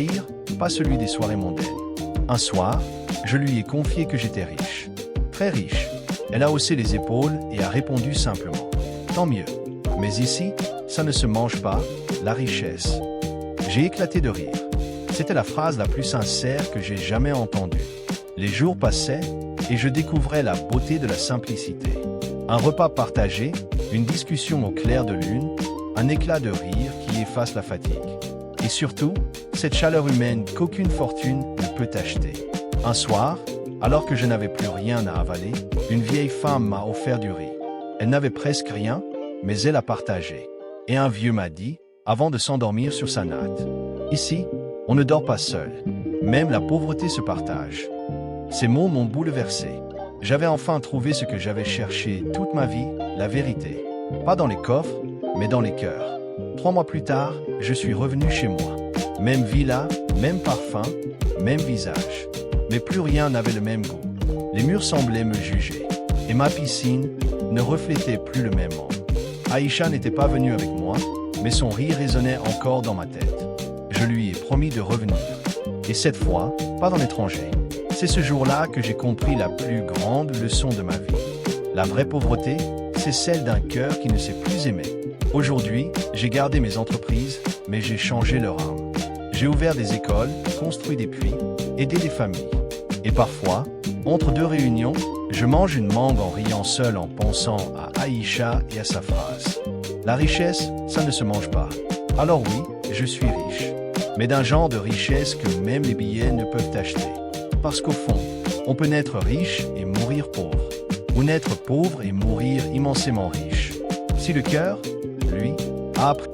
rire, pas celui des soirées mondaines. Un soir, je lui ai confié que j'étais riche. Très riche. Elle a haussé les épaules et a répondu simplement. Tant mieux. Mais ici, ça ne se mange pas, la richesse. J'ai éclaté de rire. C'était la phrase la plus sincère que j'ai jamais entendue. Les jours passaient et je découvrais la beauté de la simplicité. Un repas partagé, une discussion au clair de lune, un éclat de rire qui efface la fatigue. Et surtout, cette chaleur humaine qu'aucune fortune ne peut acheter. Un soir, alors que je n'avais plus rien à avaler, une vieille femme m'a offert du riz. Elle n'avait presque rien, mais elle a partagé. Et un vieux m'a dit, avant de s'endormir sur sa natte, « Ici, on ne dort pas seul. Même la pauvreté se partage. » Ces mots m'ont bouleversé. J'avais enfin trouvé ce que j'avais cherché toute ma vie, la vérité. Pas dans les coffres, mais dans les cœurs. 3 mois plus tard, je suis revenu chez moi. Même villa, même parfum, même visage. Mais plus rien n'avait le même goût. Les murs semblaient me juger. Et ma piscine ne reflétait plus le même monde. Aïcha n'était pas venue avec moi, mais son rire résonnait encore dans ma tête. Je lui ai promis de revenir. Et cette fois, pas en étranger. C'est ce jour-là que j'ai compris la plus grande leçon de ma vie. La vraie pauvreté, c'est celle d'un cœur qui ne sait plus aimer. Aujourd'hui, j'ai gardé mes entreprises, mais j'ai changé leur âme. J'ai ouvert des écoles, construit des puits, aidé des familles. Et parfois, entre 2 réunions, je mange une mangue en riant seul en pensant à Aïcha et à sa phrase. La richesse, ça ne se mange pas. Alors oui, je suis riche. Mais d'un genre de richesse que même les billets ne peuvent acheter. Parce qu'au fond, on peut naître riche et mourir pauvre. Ou naître pauvre et mourir immensément riche. Si le cœur, lui, a appris